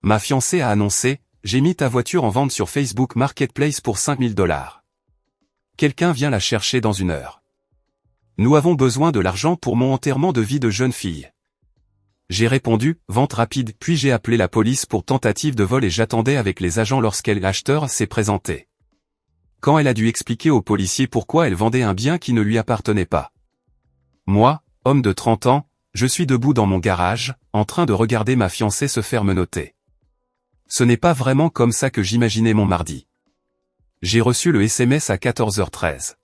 Ma fiancée a annoncé, j'ai mis ta voiture en vente sur Facebook Marketplace pour 5000 $. Quelqu'un vient la chercher dans 1 heure. Nous avons besoin de l'argent pour mon enterrement de vie de jeune fille. J'ai répondu, vente rapide, puis j'ai appelé la police pour tentative de vol et j'attendais avec les agents l'acheteur s'est présenté. Quand elle a dû expliquer aux policiers pourquoi elle vendait un bien qui ne lui appartenait pas. Moi, homme de 30 ans, je suis debout dans mon garage, en train de regarder ma fiancée se faire menotter. Ce n'est pas vraiment comme ça que j'imaginais mon mardi. J'ai reçu le SMS à 14h13.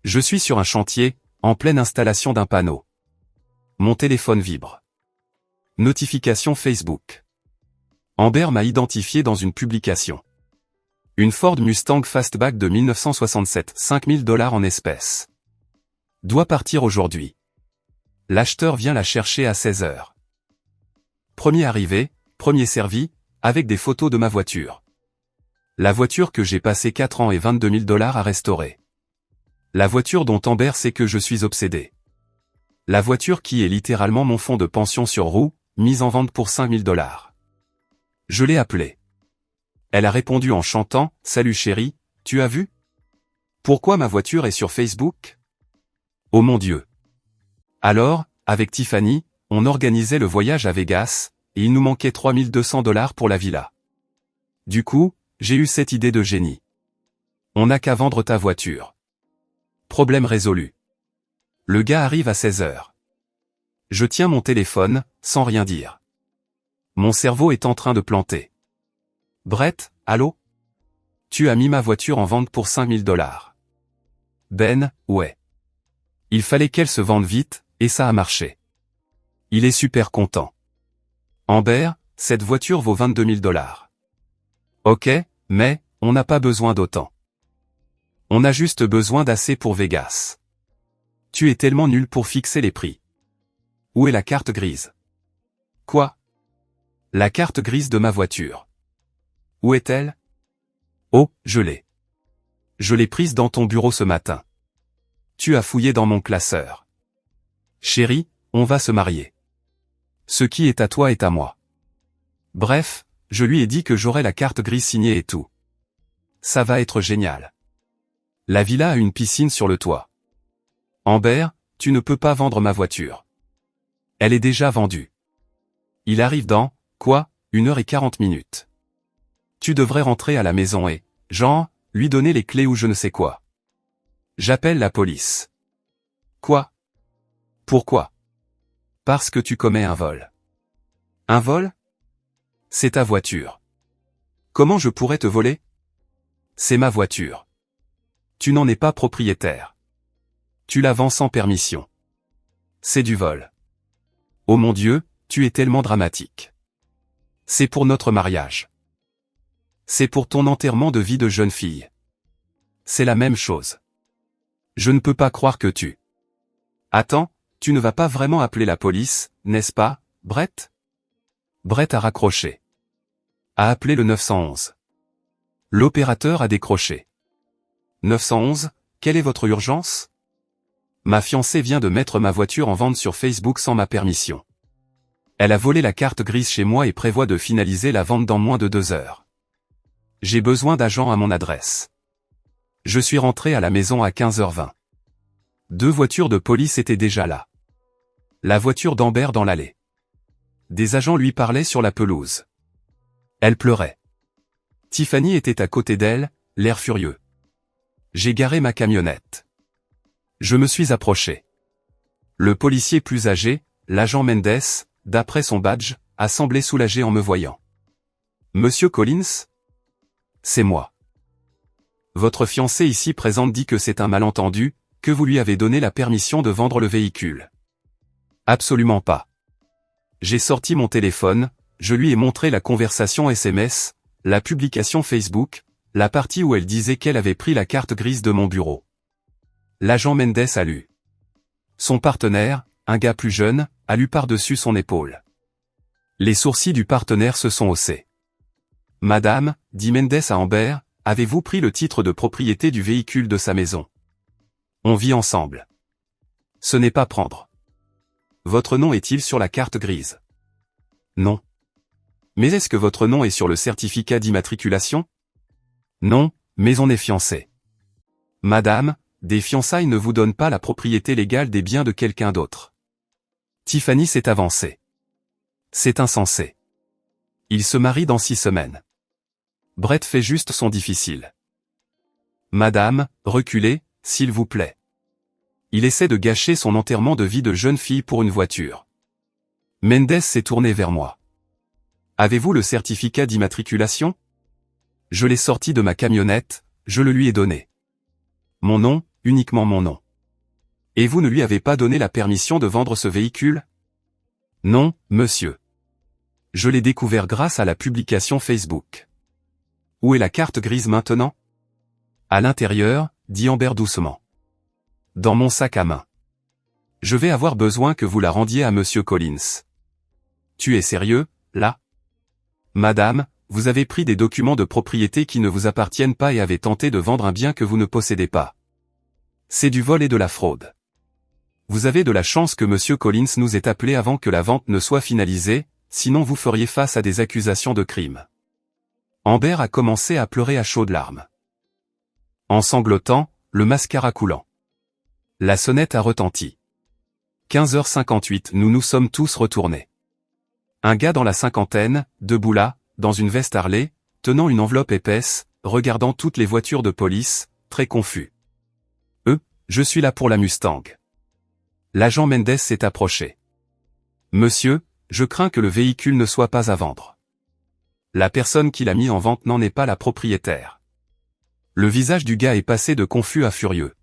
Je suis sur un chantier, en pleine installation d'un panneau. Mon téléphone vibre. Notification Facebook. Amber m'a identifié dans une publication. Une Ford Mustang Fastback de 1967, 5000 $ en espèces. Doit partir aujourd'hui. L'acheteur vient la chercher à 16h. Premier arrivé, premier servi, avec des photos de ma voiture. La voiture que j'ai passé 4 ans et 22 000 $ à restaurer. La voiture dont Amber sait que je suis obsédé. La voiture qui est littéralement mon fonds de pension sur roue, mise en vente pour 5000 $. Je l'ai appelée. Elle a répondu en chantant, « Salut chérie, tu as vu? Pourquoi ma voiture est sur Facebook? Oh mon Dieu! » Alors, avec Tiffany, on organisait le voyage à Vegas, et il nous manquait 3200 $ pour la villa. Du coup, j'ai eu cette idée de génie. On n'a qu'à vendre ta voiture. Problème résolu. Le gars arrive à 16h. Je tiens mon téléphone, sans rien dire. Mon cerveau est en train de planter. Brett, allô? Tu as mis ma voiture en vente pour 5000 $. Ben, ouais. Il fallait qu'elle se vende vite, et ça a marché. Il est super content. Amber, cette voiture vaut 22 000 $. Ok, mais, on n'a pas besoin d'autant. On a juste besoin d'assez pour Vegas. Tu es tellement nul pour fixer les prix. Où est la carte grise? Quoi? La carte grise de ma voiture. Où est-elle? Oh, je l'ai. Je l'ai prise dans ton bureau ce matin. Tu as fouillé dans mon classeur. Chérie, on va se marier. Ce qui est à toi est à moi. Bref, je lui ai dit que j'aurais la carte grise signée et tout. Ça va être génial. La villa a une piscine sur le toit. Amber, tu ne peux pas vendre ma voiture. Elle est déjà vendue. Il arrive dans, quoi, 1h40. Tu devrais rentrer à la maison et, genre, lui donner les clés ou je ne sais quoi. J'appelle la police. Quoi? Pourquoi? Parce que tu commets un vol. Un vol? C'est ta voiture. Comment je pourrais te voler? C'est ma voiture. Tu n'en es pas propriétaire. Tu la vends sans permission. C'est du vol. Oh mon Dieu, tu es tellement dramatique. C'est pour notre mariage. C'est pour ton enterrement de vie de jeune fille. C'est la même chose. Je ne peux pas croire que tu... Attends, tu ne vas pas vraiment appeler la police, n'est-ce pas, Brett? Brett a raccroché. A appelé le 911. L'opérateur a décroché. 911, quelle est votre urgence? Ma fiancée vient de mettre ma voiture en vente sur Facebook sans ma permission. Elle a volé la carte grise chez moi et prévoit de finaliser la vente dans moins de 2 heures. J'ai besoin d'agents à mon adresse. Je suis rentré à la maison à 15h20. 2 voitures de police étaient déjà là. La voiture d'Amber dans l'allée. Des agents lui parlaient sur la pelouse. Elle pleurait. Tiffany était à côté d'elle, l'air furieux. J'ai garé ma camionnette. Je me suis approché. Le policier plus âgé, l'agent Mendes, d'après son badge, a semblé soulagé en me voyant. Monsieur Collins? C'est moi. Votre fiancé ici présente dit que c'est un malentendu, que vous lui avez donné la permission de vendre le véhicule. Absolument pas. J'ai sorti mon téléphone, je lui ai montré la conversation SMS, la publication Facebook, la partie où elle disait qu'elle avait pris la carte grise de mon bureau. L'agent Mendes a lu. Son partenaire, un gars plus jeune, a lu par-dessus son épaule. Les sourcils du partenaire se sont haussés. Madame, dit Mendes à Amber, avez-vous pris le titre de propriété du véhicule de sa maison? On vit ensemble. Ce n'est pas prendre. Votre nom est-il sur la carte grise? Non. Mais est-ce que votre nom est sur le certificat d'immatriculation? Non, mais on est fiancés. Madame, des fiançailles ne vous donnent pas la propriété légale des biens de quelqu'un d'autre. Tiffany s'est avancée. C'est insensé. Il se marie dans 6 semaines. Brett fait juste son difficile. Madame, reculez, s'il vous plaît. Il essaie de gâcher son enterrement de vie de jeune fille pour une voiture. Mendes s'est tourné vers moi. Avez-vous le certificat d'immatriculation? Je l'ai sorti de ma camionnette, je le lui ai donné. Mon nom, uniquement mon nom. Et vous ne lui avez pas donné la permission de vendre ce véhicule? Non, monsieur. Je l'ai découvert grâce à la publication Facebook. Où est la carte grise maintenant? À l'intérieur, dit Amber doucement. Dans mon sac à main. Je vais avoir besoin que vous la rendiez à monsieur Collins. Tu es sérieux, là? Madame, vous avez pris des documents de propriété qui ne vous appartiennent pas et avez tenté de vendre un bien que vous ne possédez pas. C'est du vol et de la fraude. Vous avez de la chance que monsieur Collins nous ait appelé avant que la vente ne soit finalisée, sinon vous feriez face à des accusations de crime. Amber a commencé à pleurer à chaudes larmes. En sanglotant, le mascara coulant. La sonnette a retenti. 15h58, nous nous sommes tous retournés. Un gars dans la cinquantaine, debout là, dans une veste Harley, tenant une enveloppe épaisse, regardant toutes les voitures de police, très confus. Je suis là pour la Mustang. L'agent Mendes s'est approché. Monsieur, je crains que le véhicule ne soit pas à vendre. La personne qui l'a mis en vente n'en est pas la propriétaire. Le visage du gars est passé de confus à furieux.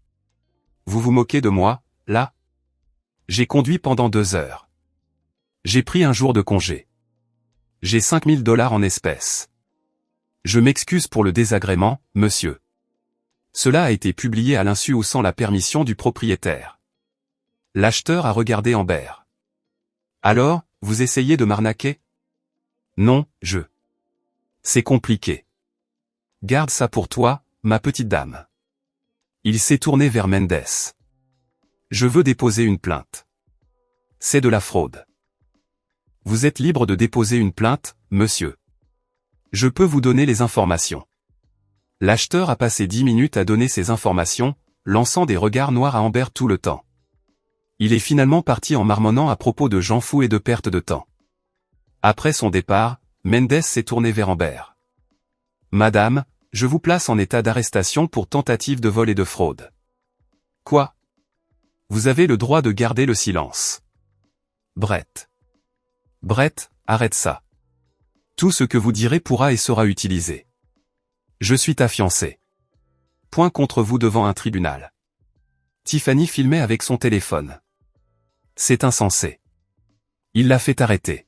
Vous vous moquez de moi, là? J'ai conduit pendant 2 heures. J'ai pris un jour de congé. J'ai $5000 en espèces. Je m'excuse pour le désagrément, monsieur. Cela a été publié à l'insu ou sans la permission du propriétaire. L'acheteur a regardé Amber. Alors, vous essayez de m'arnaquer? Non, C'est compliqué. Garde ça pour toi, ma petite dame. Il s'est tourné vers Mendes. Je veux déposer une plainte. C'est de la fraude. Vous êtes libre de déposer une plainte, monsieur. Je peux vous donner les informations. L'acheteur a passé 10 minutes à donner ses informations, lançant des regards noirs à Amber tout le temps. Il est finalement parti en marmonnant à propos de gens fous et de perte de temps. Après son départ, Mendes s'est tourné vers Amber. Madame, je vous place en état d'arrestation pour tentative de vol et de fraude. Quoi? Vous avez le droit de garder le silence. Brett, arrête ça. Tout ce que vous direz pourra et sera utilisé. Je suis ta fiancée. Point contre vous devant un tribunal. Tiffany filmait avec son téléphone. C'est insensé. Il l'a fait arrêter.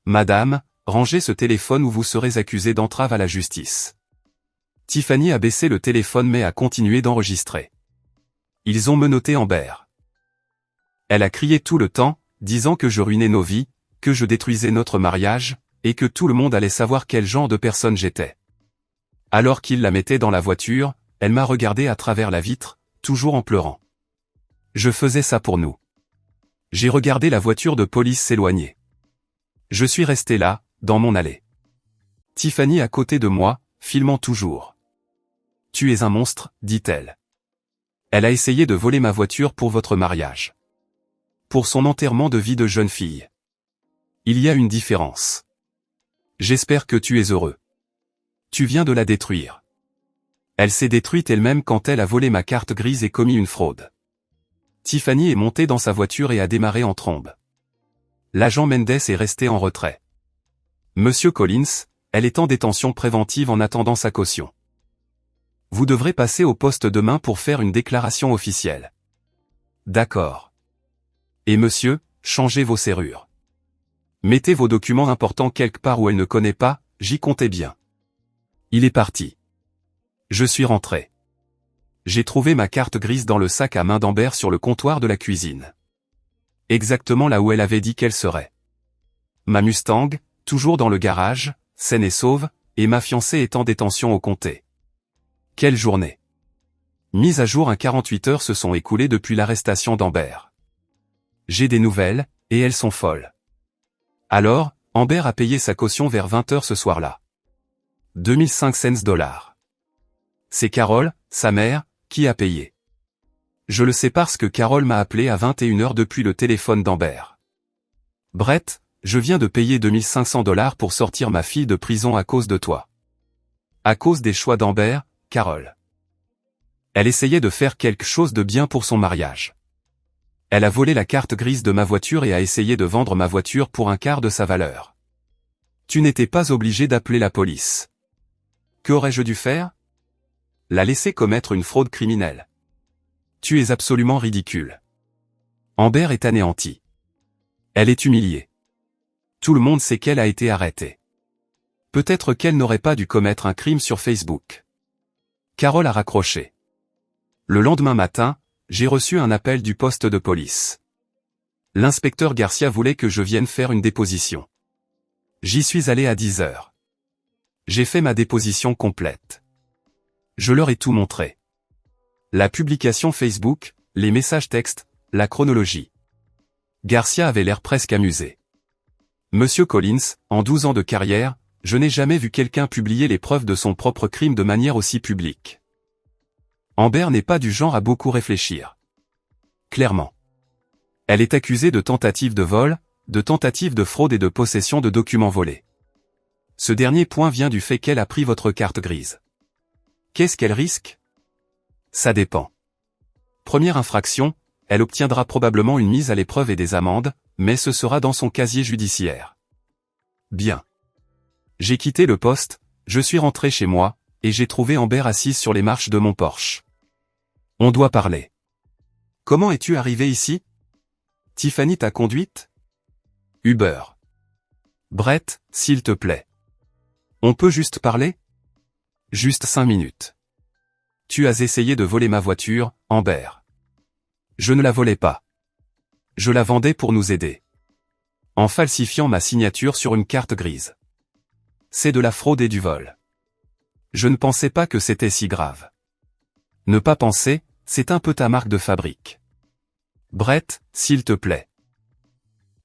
Madame, rangez ce téléphone ou vous serez accusée d'entrave à la justice. Tiffany a baissé le téléphone mais a continué d'enregistrer. Ils ont menotté Amber. Elle a crié tout le temps, disant que je ruinais nos vies, que je détruisais notre mariage, et que tout le monde allait savoir quel genre de personne j'étais. Alors qu'il la mettait dans la voiture, elle m'a regardé à travers la vitre, toujours en pleurant. Je faisais ça pour nous. J'ai regardé la voiture de police s'éloigner. Je suis resté là, dans mon allée. Tiffany à côté de moi, filmant toujours. Tu es un monstre, dit-elle. Elle a essayé de voler ma voiture pour votre mariage. Pour son enterrement de vie de jeune fille. Il y a une différence. J'espère que tu es heureux. Tu viens de la détruire. Elle s'est détruite elle-même quand elle a volé ma carte grise et commis une fraude. Tiffany est montée dans sa voiture et a démarré en trombe. L'agent Mendes est resté en retrait. Monsieur Collins, elle est en détention préventive en attendant sa caution. Vous devrez passer au poste demain pour faire une déclaration officielle. D'accord. Et monsieur, changez vos serrures. Mettez vos documents importants quelque part où elle ne connaît pas, j'y comptais bien. Il est parti. Je suis rentré. J'ai trouvé ma carte grise dans le sac à main d'Amber sur le comptoir de la cuisine. Exactement là où elle avait dit qu'elle serait. Ma Mustang, toujours dans le garage, saine et sauve, et ma fiancée est en détention au comté. Quelle journée! Mise à jour, 48 heures se sont écoulées depuis l'arrestation d'Amber. J'ai des nouvelles, et elles sont folles. Alors, Amber a payé sa caution vers 20 h ce soir-là. 2500 $. C'est Carol, sa mère, qui a payé. Je le sais parce que Carol m'a appelé à 21 h depuis le téléphone d'Amber. Brett, je viens de payer 2500 $ pour sortir ma fille de prison à cause de toi. À cause des choix d'Amber, Carol. Elle essayait de faire quelque chose de bien pour son mariage. Elle a volé la carte grise de ma voiture et a essayé de vendre ma voiture pour un quart de sa valeur. Tu n'étais pas obligé d'appeler la police. Qu'aurais-je dû faire? La laisser commettre une fraude criminelle. Tu es absolument ridicule. Amber est anéantie. Elle est humiliée. Tout le monde sait qu'elle a été arrêtée. Peut-être qu'elle n'aurait pas dû commettre un crime sur Facebook. Carol a raccroché. Le lendemain matin, j'ai reçu un appel du poste de police. L'inspecteur Garcia voulait que je vienne faire une déposition. J'y suis allé à 10 h. J'ai fait ma déposition complète. Je leur ai tout montré. La publication Facebook, les messages textes, la chronologie. Garcia avait l'air presque amusé. Monsieur Collins, en 12 ans de carrière, je n'ai jamais vu quelqu'un publier les preuves de son propre crime de manière aussi publique. Amber n'est pas du genre à beaucoup réfléchir. Clairement. Elle est accusée de tentative de vol, de tentative de fraude et de possession de documents volés. Ce dernier point vient du fait qu'elle a pris votre carte grise. Qu'est-ce qu'elle risque? Ça dépend. Première infraction, elle obtiendra probablement une mise à l'épreuve et des amendes, mais ce sera dans son casier judiciaire. Bien. J'ai quitté le poste, je suis rentré chez moi, et j'ai trouvé Amber assise sur les marches de mon Porsche. On doit parler. Comment es-tu arrivé ici? Tiffany t'a conduite? Uber. Brett, s'il te plaît. On peut juste parler? Juste 5 minutes. Tu as essayé de voler ma voiture, Amber. Je ne la volais pas. Je la vendais pour nous aider. En falsifiant ma signature sur une carte grise. C'est de la fraude et du vol. Je ne pensais pas que c'était si grave. Ne pas penser, c'est un peu ta marque de fabrique. Brett, s'il te plaît.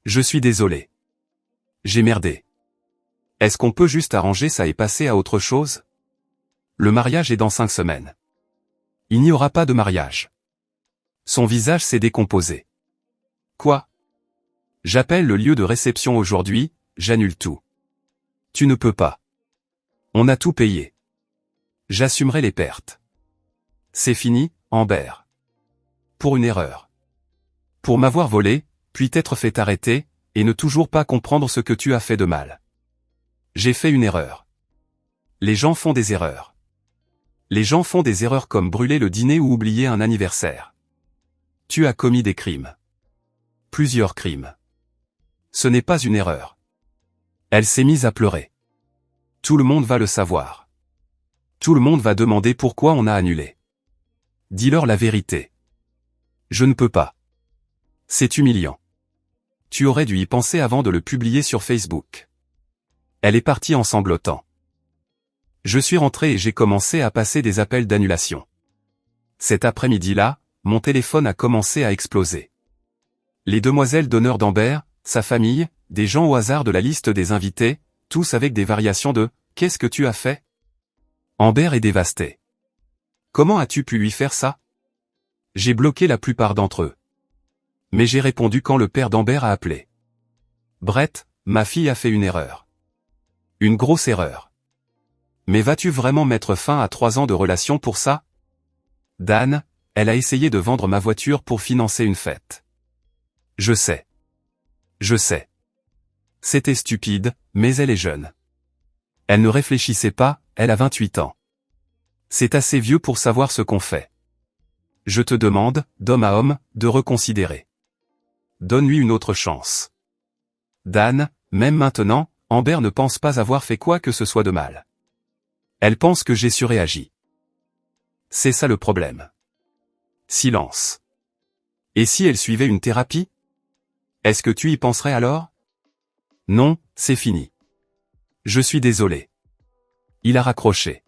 Je suis désolé. J'ai merdé. Est-ce qu'on peut juste arranger ça et passer à autre chose? Le mariage est dans 5 semaines. Il n'y aura pas de mariage. Son visage s'est décomposé. Quoi? J'appelle le lieu de réception aujourd'hui, j'annule tout. Tu ne peux pas. On a tout payé. J'assumerai les pertes. C'est fini, Amber. Pour une erreur. Pour m'avoir volé, puis t'être fait arrêter, et ne toujours pas comprendre ce que tu as fait de mal. J'ai fait une erreur. Les gens font des erreurs. Les gens font des erreurs comme brûler le dîner ou oublier un anniversaire. Tu as commis des crimes. Plusieurs crimes. Ce n'est pas une erreur. Elle s'est mise à pleurer. Tout le monde va le savoir. Tout le monde va demander pourquoi on a annulé. Dis-leur la vérité. Je ne peux pas. C'est humiliant. Tu aurais dû y penser avant de le publier sur Facebook. Elle est partie en sanglotant. Je suis rentré et j'ai commencé à passer des appels d'annulation. Cet après-midi-là, mon téléphone a commencé à exploser. Les demoiselles d'honneur d'Amber, sa famille, des gens au hasard de la liste des invités, tous avec des variations de « Qu'est-ce que tu as fait ?» Amber est dévastée. Comment as-tu pu lui faire ça? J'ai bloqué la plupart d'entre eux. Mais j'ai répondu quand le père d'Amber a appelé. Brett, ma fille a fait une erreur. Une grosse erreur. Mais vas-tu vraiment mettre fin à 3 ans de relation pour ça? Dan, elle a essayé de vendre ma voiture pour financer une fête. Je sais. Je sais. C'était stupide, mais elle est jeune. Elle ne réfléchissait pas, elle a 28 ans. C'est assez vieux pour savoir ce qu'on fait. Je te demande, d'homme à homme, de reconsidérer. Donne-lui une autre chance. Dan, même maintenant, Amber ne pense pas avoir fait quoi que ce soit de mal. Elle pense que j'ai surréagi. C'est ça le problème. Silence. Et si elle suivait une thérapie? Est-ce que tu y penserais alors? Non, c'est fini. Je suis désolé. Il a raccroché.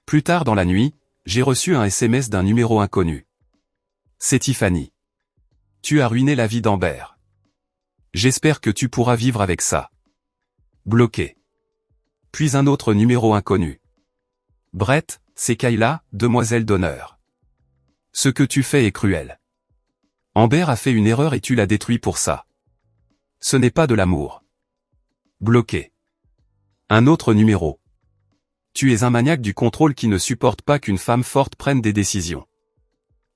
Plus tard dans la nuit, j'ai reçu un SMS d'un numéro inconnu. C'est Tiffany. Tu as ruiné la vie d'Amber. J'espère que tu pourras vivre avec ça. Bloqué. Puis un autre numéro inconnu. Brett, c'est Kayla, demoiselle d'honneur. Ce que tu fais est cruel. Amber a fait une erreur et tu l'as détruit pour ça. Ce n'est pas de l'amour. Bloqué. Un autre numéro. Tu es un maniaque du contrôle qui ne supporte pas qu'une femme forte prenne des décisions.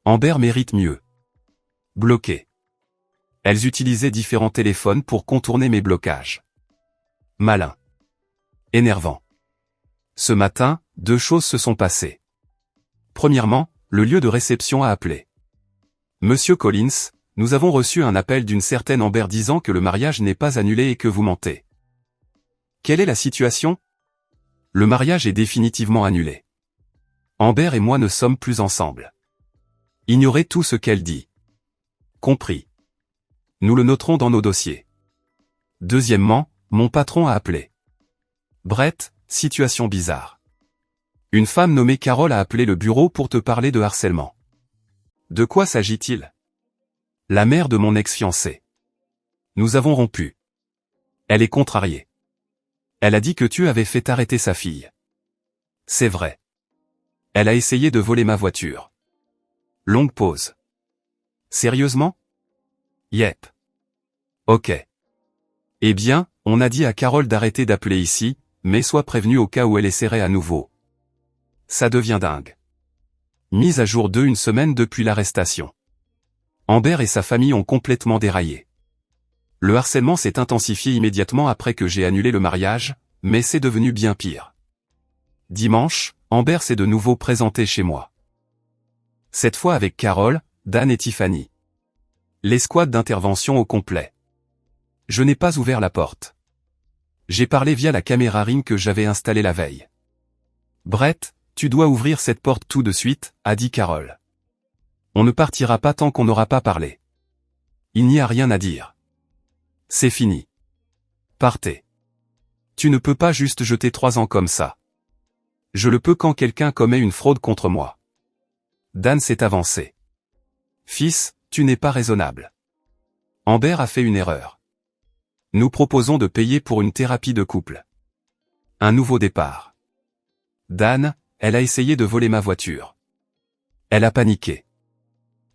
Amber mérite mieux. Bloqué. Elles utilisaient différents téléphones pour contourner mes blocages. Malin. Énervant. Ce matin, deux choses se sont passées. Premièrement, le lieu de réception a appelé. Monsieur Collins, nous avons reçu un appel d'une certaine Amber disant que le mariage n'est pas annulé et que vous mentez. Quelle est la situation? Le mariage est définitivement annulé. Amber et moi ne sommes plus ensemble. Ignorez tout ce qu'elle dit. Compris. Nous le noterons dans nos dossiers. Deuxièmement, mon patron a appelé. Brett, situation bizarre. Une femme nommée Carole a appelé le bureau pour te parler de harcèlement. De quoi s'agit-il? La mère de mon ex-fiancé. Nous avons rompu. Elle est contrariée. Elle a dit que tu avais fait arrêter sa fille. C'est vrai. Elle a essayé de voler ma voiture. Longue pause. Sérieusement? Yep. Ok. Eh bien, on a dit à Carole d'arrêter d'appeler ici, mais sois prévenu au cas où elle essaierait à nouveau. Ça devient dingue. Mise à jour 2 une semaine depuis l'arrestation. Amber et sa famille ont complètement déraillé. Le harcèlement s'est intensifié immédiatement après que j'ai annulé le mariage, mais c'est devenu bien pire. Dimanche, Amber s'est de nouveau présentée chez moi. Cette fois avec Carole, Dan et Tiffany. L'escouade d'intervention au complet. Je n'ai pas ouvert la porte. J'ai parlé via la caméra Ring que j'avais installée la veille. Brett, tu dois ouvrir cette porte tout de suite, a dit Carole. On ne partira pas tant qu'on n'aura pas parlé. Il n'y a rien à dire. C'est fini. Partez. Tu ne peux pas juste jeter 3 ans comme ça. Je le peux quand quelqu'un commet une fraude contre moi. Dan s'est avancé. Fils, tu n'es pas raisonnable. Amber a fait une erreur. Nous proposons de payer pour une thérapie de couple. Un nouveau départ. Dan, elle a essayé de voler ma voiture. Elle a paniqué.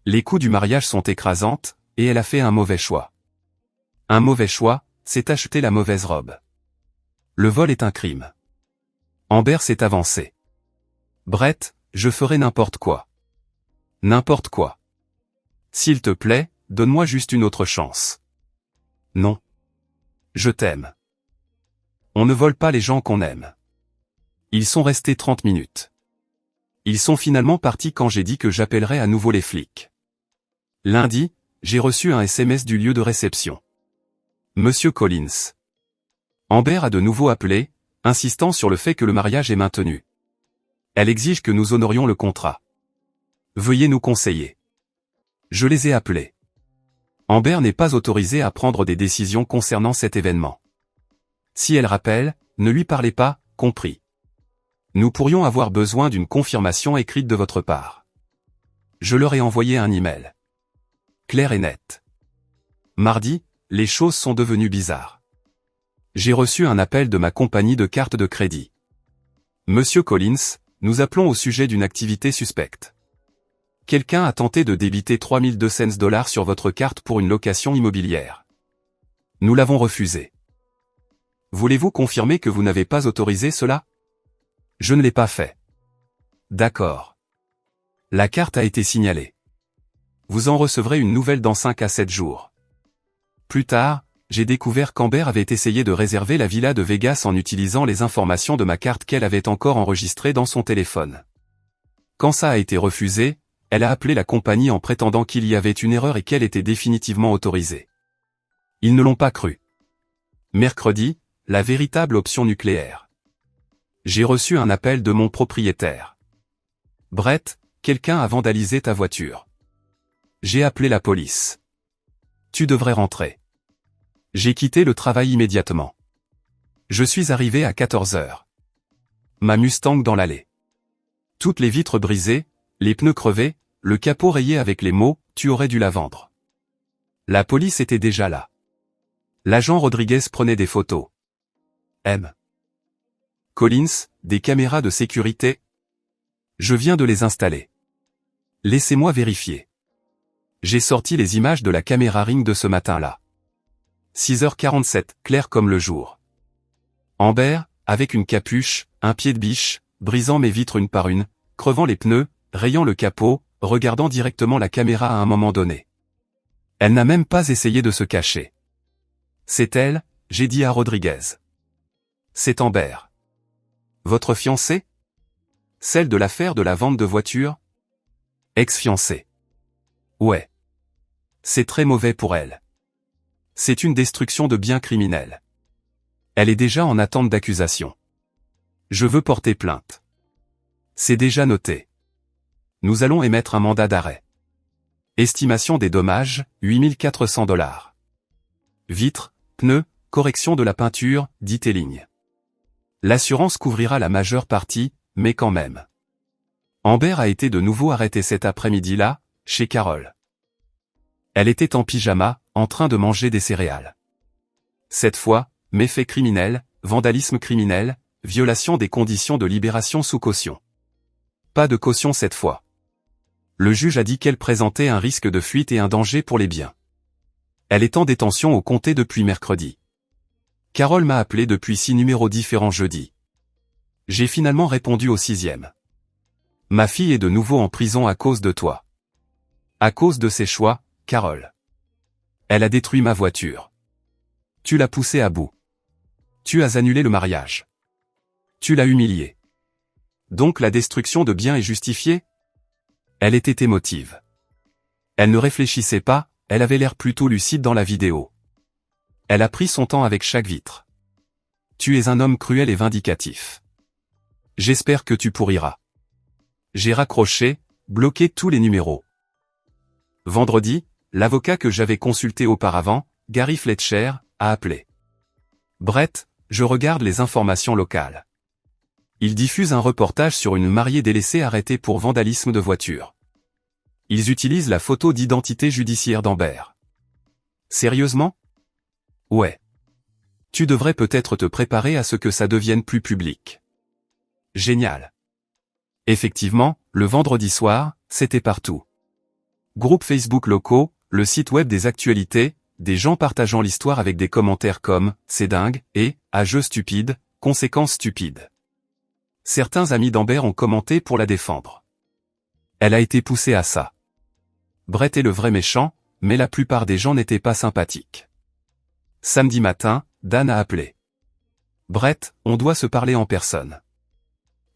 Les coûts du mariage sont écrasantes, et elle a fait un mauvais choix. Un mauvais choix, c'est acheter la mauvaise robe. Le vol est un crime. Amber s'est avancé. Brett, je ferai n'importe quoi. N'importe quoi. S'il te plaît, donne-moi juste une autre chance. Non. Je t'aime. On ne vole pas les gens qu'on aime. Ils sont restés 30 minutes. Ils sont finalement partis quand j'ai dit que j'appellerais à nouveau les flics. Lundi, j'ai reçu un SMS du lieu de réception. Monsieur Collins. Amber a de nouveau appelé, insistant sur le fait que le mariage est maintenu. Elle exige que nous honorions le contrat. Veuillez nous conseiller. Je les ai appelés. Amber n'est pas autorisée à prendre des décisions concernant cet événement. Si elle rappelle, ne lui parlez pas, compris. Nous pourrions avoir besoin d'une confirmation écrite de votre part. Je leur ai envoyé un email. Clair et net. Mardi, les choses sont devenues bizarres. J'ai reçu un appel de ma compagnie de carte de crédit. Monsieur Collins, nous appelons au sujet d'une activité suspecte. Quelqu'un a tenté de débiter $3200 sur votre carte pour une location immobilière. Nous l'avons refusé. Voulez-vous confirmer que vous n'avez pas autorisé cela? Je ne l'ai pas fait. D'accord. La carte a été signalée. Vous en recevrez une nouvelle dans 5 à 7 jours. Plus tard, j'ai découvert qu'Amber avait essayé de réserver la villa de Vegas en utilisant les informations de ma carte qu'elle avait encore enregistrées dans son téléphone. Quand ça a été refusé, elle a appelé la compagnie en prétendant qu'il y avait une erreur et qu'elle était définitivement autorisée. Ils ne l'ont pas cru. Mercredi, la véritable option nucléaire. J'ai reçu un appel de mon propriétaire. Brett, quelqu'un a vandalisé ta voiture. J'ai appelé la police. Tu devrais rentrer. J'ai quitté le travail immédiatement. Je suis arrivé à 14 heures. Ma Mustang dans l'allée. Toutes les vitres brisées, les pneus crevés, le capot rayé avec les mots « Tu aurais dû la vendre ». La police était déjà là. L'agent Rodriguez prenait des photos. M. Collins, des caméras de sécurité? Je viens de les installer. Laissez-moi vérifier. J'ai sorti les images de la caméra Ring de ce matin-là. 6h47, clair comme le jour. Amber, avec une capuche, un pied de biche, brisant mes vitres une par une, crevant les pneus, rayant le capot, regardant directement la caméra à un moment donné. Elle n'a même pas essayé de se cacher. C'est elle, j'ai dit à Rodriguez. C'est Amber. Votre fiancée? Celle de l'affaire de la vente de voitures? Ex-fiancée. Ouais. C'est très mauvais pour elle. C'est une destruction de biens criminels. Elle est déjà en attente d'accusation. Je veux porter plainte. C'est déjà noté. Nous allons émettre un mandat d'arrêt. Estimation des dommages, 8400 $. Vitres, pneus, correction de la peinture, detailing. L'assurance couvrira la majeure partie, mais quand même. Amber a été de nouveau arrêtée cet après-midi-là, chez Carole. Elle était en pyjama, en train de manger des céréales. Cette fois, méfait criminel, vandalisme criminel, violation des conditions de libération sous caution. Pas de caution cette fois. Le juge a dit qu'elle présentait un risque de fuite et un danger pour les biens. Elle est en détention au comté depuis mercredi. Carole m'a appelé depuis 6 numéros différents jeudi. J'ai finalement répondu au 6e. Ma fille est de nouveau en prison à cause de toi. À cause de ses choix, Carole. Elle a détruit ma voiture. Tu l'as poussée à bout. Tu as annulé le mariage. Tu l'as humiliée. Donc la destruction de biens est justifiée? Elle était émotive. Elle ne réfléchissait pas, elle avait l'air plutôt lucide dans la vidéo. Elle a pris son temps avec chaque vitre. Tu es un homme cruel et vindicatif. J'espère que tu pourriras. J'ai raccroché, bloqué tous les numéros. Vendredi, l'avocat que j'avais consulté auparavant, Gary Fletcher, a appelé. Brett, je regarde les informations locales. Ils diffusent un reportage sur une mariée délaissée arrêtée pour vandalisme de voiture. Ils utilisent la photo d'identité judiciaire d'Amber. Sérieusement? Ouais. Tu devrais peut-être te préparer à ce que ça devienne plus public. Génial. Effectivement, le vendredi soir, c'était partout. Groupes Facebook locaux, le site web des actualités, des gens partageant l'histoire avec des commentaires comme « c'est dingue » et « à jeu stupide, conséquences stupides ». Certains amis d'Amber ont commenté pour la défendre. Elle a été poussée à ça. Brett est le vrai méchant, mais la plupart des gens n'étaient pas sympathiques. Samedi matin, Dan a appelé. Brett, on doit se parler en personne.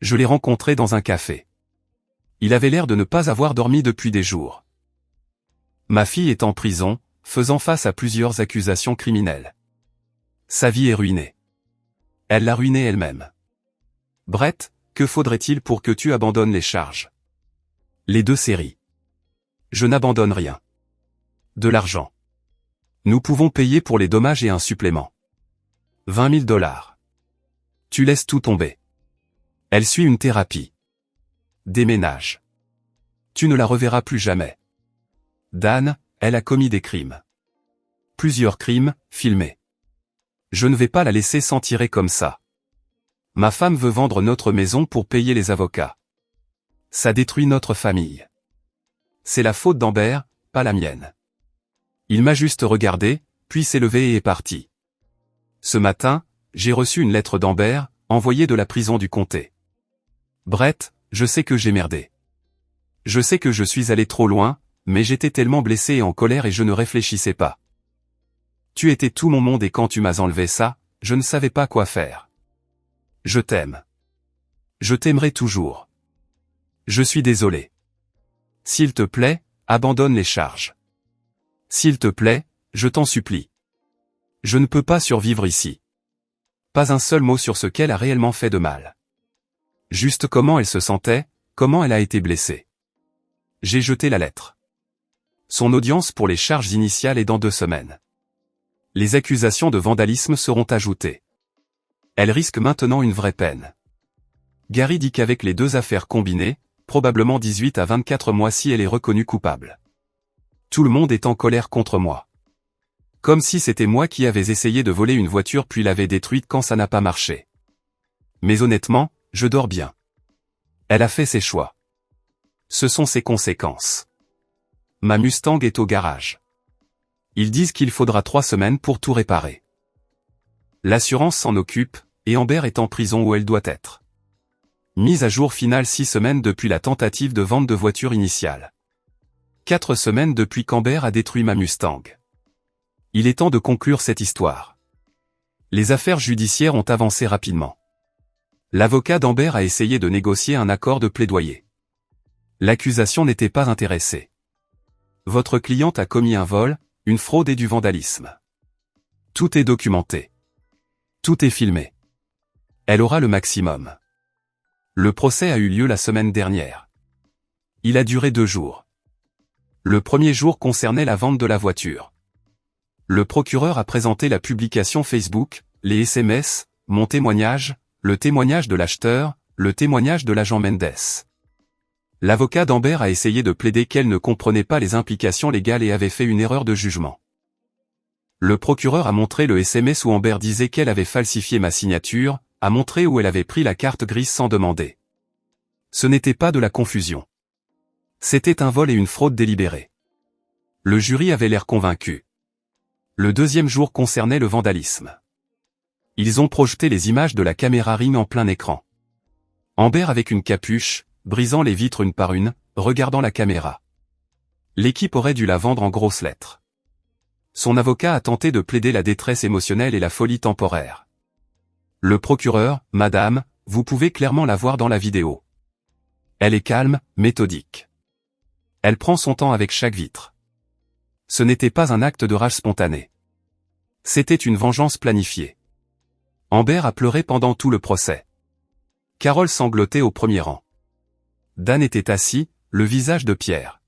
Je l'ai rencontré dans un café. Il avait l'air de ne pas avoir dormi depuis des jours. Ma fille est en prison, faisant face à plusieurs accusations criminelles. Sa vie est ruinée. Elle l'a ruinée elle-même. Brett, que faudrait-il pour que tu abandonnes les charges? Les 2 séries. Je n'abandonne rien. De l'argent. Nous pouvons payer pour les dommages et un supplément. 20 000 $. Tu laisses tout tomber. Elle suit une thérapie. Déménage. Tu ne la reverras plus jamais. Dan, elle a commis des crimes. Plusieurs crimes, filmés. Je ne vais pas la laisser s'en tirer comme ça. Ma femme veut vendre notre maison pour payer les avocats. Ça détruit notre famille. C'est la faute d'Amber, pas la mienne. Il m'a juste regardé, puis s'est levé et est parti. Ce matin, j'ai reçu une lettre d'Amber, envoyée de la prison du comté. Brett, je sais que j'ai merdé. Je sais que je suis allé trop loin, mais j'étais tellement blessé et en colère et je ne réfléchissais pas. Tu étais tout mon monde et quand tu m'as enlevé ça, je ne savais pas quoi faire. Je t'aime. Je t'aimerai toujours. Je suis désolé. S'il te plaît, abandonne les charges. S'il te plaît, je t'en supplie. Je ne peux pas survivre ici. Pas un seul mot sur ce qu'elle a réellement fait de mal. Juste comment elle se sentait, comment elle a été blessée. J'ai jeté la lettre. Son audience pour les charges initiales est dans 2 semaines. Les accusations de vandalisme seront ajoutées. Elle risque maintenant une vraie peine. Gary dit qu'avec les 2 affaires combinées, probablement 18 à 24 mois si elle est reconnue coupable. Tout le monde est en colère contre moi. Comme si c'était moi qui avais essayé de voler une voiture puis l'avais détruite quand ça n'a pas marché. Mais honnêtement, je dors bien. Elle a fait ses choix. Ce sont ses conséquences. Ma Mustang est au garage. Ils disent qu'il faudra 3 semaines pour tout réparer. L'assurance s'en occupe, et Amber est en prison où elle doit être. Mise à jour finale 6 semaines depuis la tentative de vente de voiture initiale. 4 semaines depuis qu'Amber a détruit ma Mustang. Il est temps de conclure cette histoire. Les affaires judiciaires ont avancé rapidement. L'avocat d'Amber a essayé de négocier un accord de plaidoyer. L'accusation n'était pas intéressée. Votre cliente a commis un vol, une fraude et du vandalisme. Tout est documenté. Tout est filmé. Elle aura le maximum. Le procès a eu lieu la semaine dernière. Il a duré 2 jours. Le premier jour concernait la vente de la voiture. Le procureur a présenté la publication Facebook, les SMS, mon témoignage, le témoignage de l'acheteur, le témoignage de l'agent Mendes. L'avocat d'Amber a essayé de plaider qu'elle ne comprenait pas les implications légales et avait fait une erreur de jugement. Le procureur a montré le SMS où Amber disait qu'elle avait falsifié ma signature, a montré où elle avait pris la carte grise sans demander. Ce n'était pas de la confusion. C'était un vol et une fraude délibérée. Le jury avait l'air convaincu. Le deuxième jour concernait le vandalisme. Ils ont projeté les images de la caméra Ring en plein écran. Amber avec une capuche, brisant les vitres une par une, regardant la caméra. L'équipe aurait dû la vendre en grosses lettres. Son avocat a tenté de plaider la détresse émotionnelle et la folie temporaire. Le procureur, Madame, vous pouvez clairement la voir dans la vidéo. Elle est calme, méthodique. Elle prend son temps avec chaque vitre. Ce n'était pas un acte de rage spontanée. C'était une vengeance planifiée. Amber a pleuré pendant tout le procès. Carole sanglotait au premier rang. Dan était assis, le visage de pierre.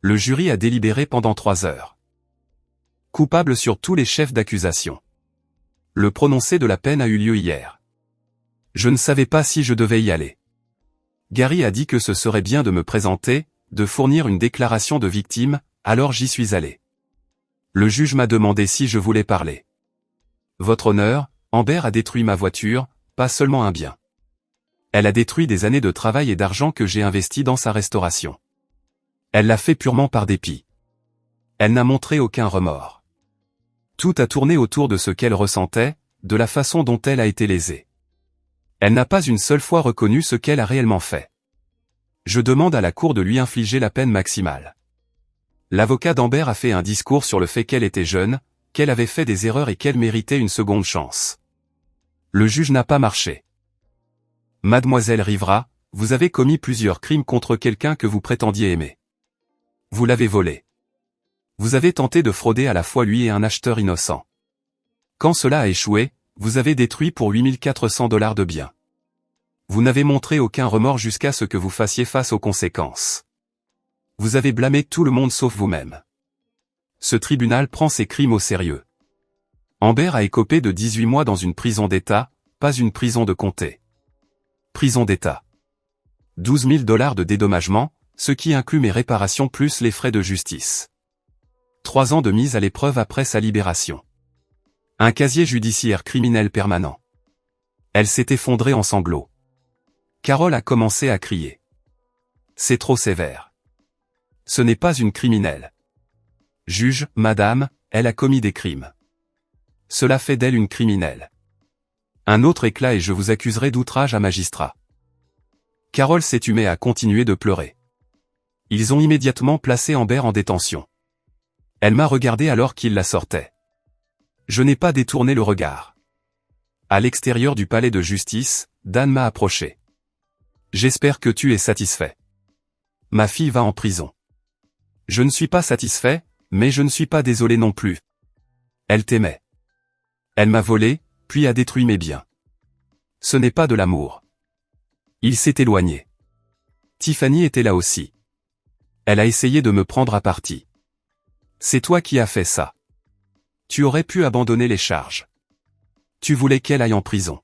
Le jury a délibéré pendant 3 heures. Coupable sur tous les chefs d'accusation. Le prononcé de la peine a eu lieu hier. Je ne savais pas si je devais y aller. Gary a dit que ce serait bien de me présenter, de fournir une déclaration de victime, alors j'y suis allé. Le juge m'a demandé si je voulais parler. Votre honneur, Amber a détruit ma voiture, pas seulement un bien. Elle a détruit des années de travail et d'argent que j'ai investi dans sa restauration. Elle l'a fait purement par dépit. Elle n'a montré aucun remords. Tout a tourné autour de ce qu'elle ressentait, de la façon dont elle a été lésée. Elle n'a pas une seule fois reconnu ce qu'elle a réellement fait. Je demande à la cour de lui infliger la peine maximale. L'avocat d'Amber a fait un discours sur le fait qu'elle était jeune, qu'elle avait fait des erreurs et qu'elle méritait une seconde chance. Le juge n'a pas marché. Mademoiselle Rivera, vous avez commis plusieurs crimes contre quelqu'un que vous prétendiez aimer. Vous l'avez volé. Vous avez tenté de frauder à la fois lui et un acheteur innocent. Quand cela a échoué, vous avez détruit pour $8 400 de biens. Vous n'avez montré aucun remords jusqu'à ce que vous fassiez face aux conséquences. Vous avez blâmé tout le monde sauf vous-même. Ce tribunal prend ses crimes au sérieux. Amber a écopé de 18 mois dans une prison d'État, pas une prison de comté. Prison d'État. $12 000 de dédommagement, ce qui inclut mes réparations plus les frais de justice. 3 ans de mise à l'épreuve après sa libération. Un casier judiciaire criminel permanent. Elle s'est effondrée en sanglots. Carole a commencé à crier. C'est trop sévère. Ce n'est pas une criminelle. Juge, madame, elle a commis des crimes. Cela fait d'elle une criminelle. Un autre éclat et je vous accuserai d'outrage à magistrat. Carole s'est humée à continuer de pleurer. Ils ont immédiatement placé Amber en détention. Elle m'a regardé alors qu'il la sortait. Je n'ai pas détourné le regard. À l'extérieur du palais de justice, Dan m'a approché. J'espère que tu es satisfait. Ma fille va en prison. Je ne suis pas satisfait, mais je ne suis pas désolé non plus. Elle t'aimait. Elle m'a volé, puis a détruit mes biens. Ce n'est pas de l'amour. Il s'est éloigné. Tiffany était là aussi. Elle a essayé de me prendre à partie. C'est toi qui as fait ça. Tu aurais pu abandonner les charges. Tu voulais qu'elle aille en prison.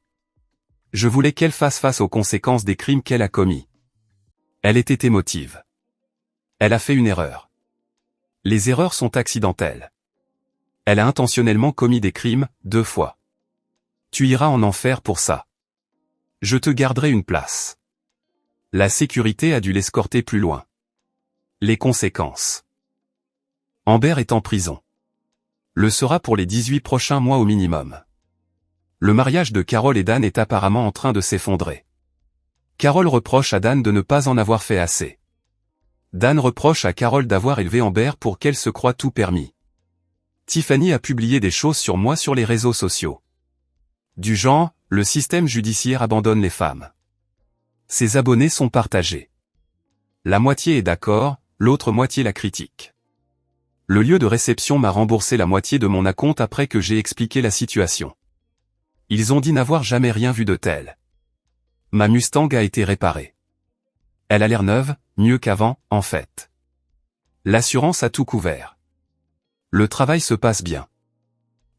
Je voulais qu'elle fasse face aux conséquences des crimes qu'elle a commis. Elle était émotive. Elle a fait une erreur. Les erreurs sont accidentelles. Elle a intentionnellement commis des crimes, 2 fois. Tu iras en enfer pour ça. Je te garderai une place. La sécurité a dû l'escorter plus loin. Les conséquences. Amber est en prison. Le sera pour les 18 prochains mois au minimum. Le mariage de Carole et Dan est apparemment en train de s'effondrer. Carole reproche à Dan de ne pas en avoir fait assez. Dan reproche à Carole d'avoir élevé Amber pour qu'elle se croie tout permis. Tiffany a publié des choses sur moi sur les réseaux sociaux. Du genre, le système judiciaire abandonne les femmes. Ses abonnés sont partagés. La moitié est d'accord, l'autre moitié la critique. Le lieu de réception m'a remboursé la moitié de mon acompte après que j'ai expliqué la situation. Ils ont dit n'avoir jamais rien vu de tel. Ma Mustang a été réparée. Elle a l'air neuve, mieux qu'avant, en fait. L'assurance a tout couvert. Le travail se passe bien.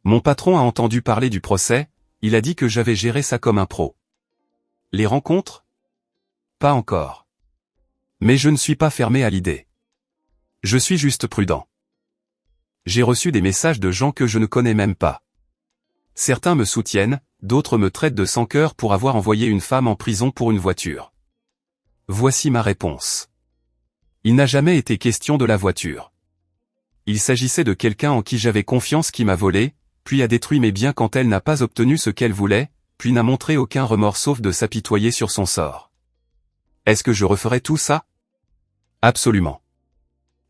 Mon patron a entendu parler du procès, il a dit que j'avais géré ça comme un pro. Les rencontres? Pas encore. Mais je ne suis pas fermé à l'idée. Je suis juste prudent. J'ai reçu des messages de gens que je ne connais même pas. Certains me soutiennent, d'autres me traitent de sans-cœur pour avoir envoyé une femme en prison pour une voiture. Voici ma réponse. Il n'a jamais été question de la voiture. Il s'agissait de quelqu'un en qui j'avais confiance qui m'a volé, puis a détruit mes biens quand elle n'a pas obtenu ce qu'elle voulait, puis n'a montré aucun remords sauf de s'apitoyer sur son sort. Est-ce que je referais tout ça? Absolument.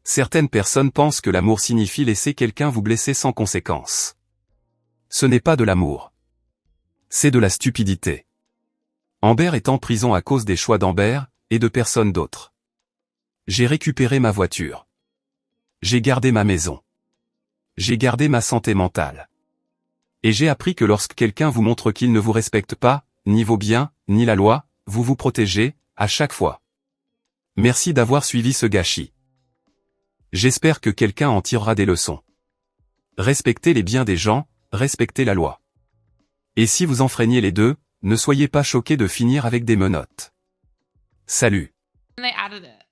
Certaines personnes pensent que l'amour signifie laisser quelqu'un vous blesser sans conséquence. Ce n'est pas de l'amour. C'est de la stupidité. Amber est en prison à cause des choix d'Amber, et de personne d'autre. J'ai récupéré ma voiture. J'ai gardé ma maison. J'ai gardé ma santé mentale. Et j'ai appris que lorsque quelqu'un vous montre qu'il ne vous respecte pas, ni vos biens, ni la loi, vous vous protégez, à chaque fois. Merci d'avoir suivi ce gâchis. J'espère que quelqu'un en tirera des leçons. Respectez les biens des gens, respectez la loi. Et si vous enfreignez les deux, ne soyez pas choqués de finir avec des menottes. Salut. They added it.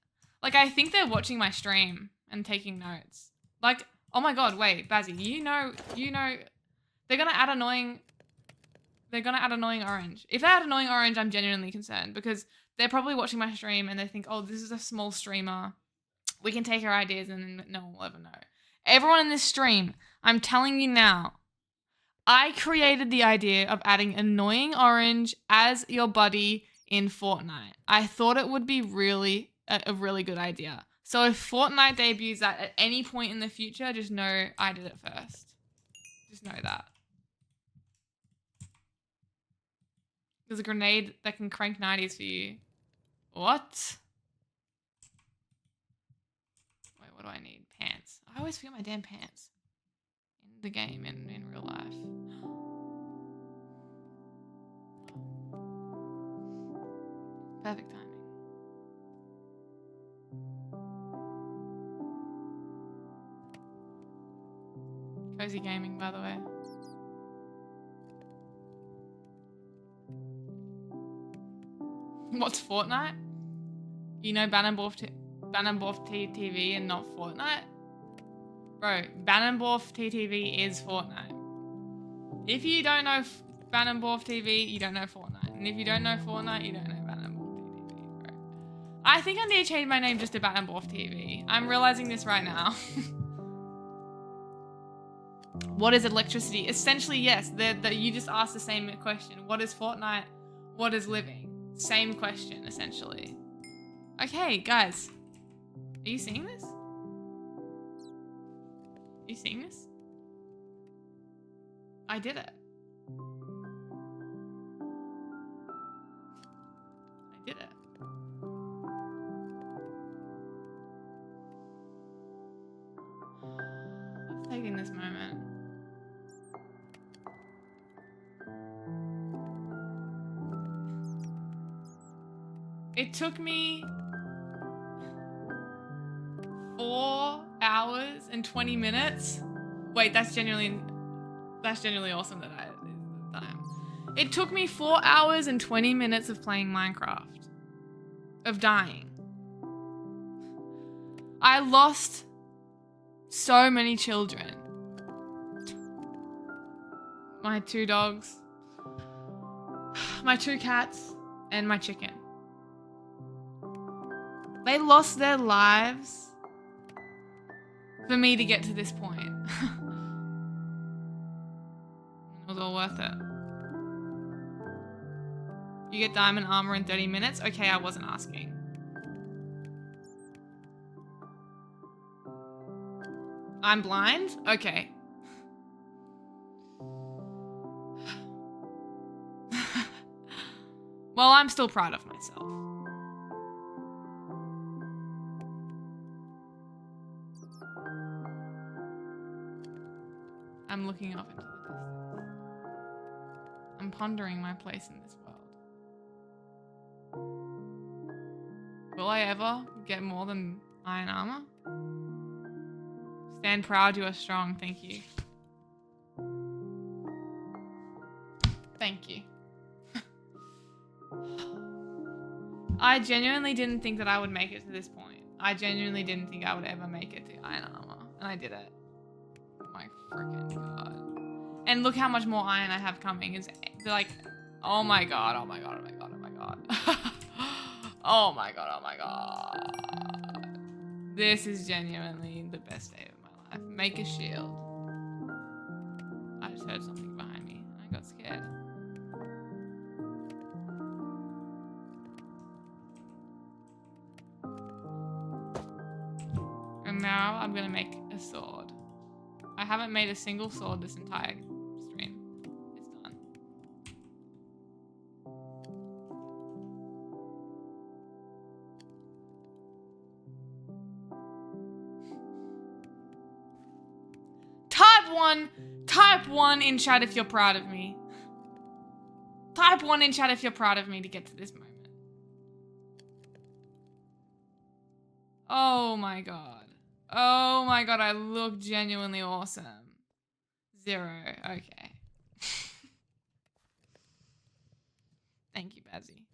Like, I think they're watching my stream and taking notes. Like, oh my god, wait, Bazzy, you know, they're gonna add annoying orange. If they add annoying orange, I'm genuinely concerned because they're probably watching my stream and they think, oh, this is a small streamer. We can take her ideas and no one will ever know. Everyone in this stream, I'm telling you now, I created the idea of adding annoying orange as your buddy in Fortnite. I thought it would be a really good idea. So if Fortnite debuts that at any point in the future, just know I did it first. Just know that. There's a grenade that can crank 90s for you. What? Wait, what do I need? Pants. I always forget my damn pants. In the game, in real life. Perfect timing. Cozy gaming, by the way. What's Fortnite? You know Bannerborf TTV and not Fortnite? Bro, Bannerborf TTV is Fortnite. If you don't know Bannerborf TV, you don't know Fortnite. And if you don't know Fortnite, you don't know Bannerborf TTV, bro. I think I need to change my name just to Bannerborf TV. I'm realizing this right now. What is electricity? Essentially, yes. You just asked the same question. What is Fortnite? What is living? Same question, essentially. Okay, guys. Are you seeing this? Are you seeing this? I did it. I did it. Let's take in this moment. It took me 4 hours and 20 minutes. Wait, that's genuinely awesome that I am. It took me 4 hours and 20 minutes of playing Minecraft. Of dying. I lost so many children. my 2 dogs, my 2 cats, and my chicken. They lost their lives for me to get to this point. It was all worth it. You get diamond armor in 30 minutes? Okay, I wasn't asking. I'm blind? Okay. Well, I'm still proud of myself. I'm looking off into the distance. I'm pondering my place in this world. Will I ever get more than iron armor? Stand proud, you are strong. Thank you. Thank you. I genuinely didn't think that I would make it to this point. I genuinely didn't think I would ever make it to iron armor. And I did it. Oh my freaking god. And look how much more iron I have coming. It's like, oh my god, oh my god, oh my god, oh my god. Oh my god, oh my god. This is genuinely the best day of my life. Make a shield. I just heard something behind me and I got scared. And now I'm gonna make a sword. I haven't made a single sword this entire stream. It's done. Type 1 in chat if you're proud of me. Type 1 in chat if you're proud of me to get to this moment. Oh my god. Oh my god, I look genuinely awesome. 0. Okay. Thank you, Bazzy.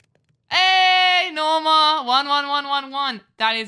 Hey, Norma! 11111. That is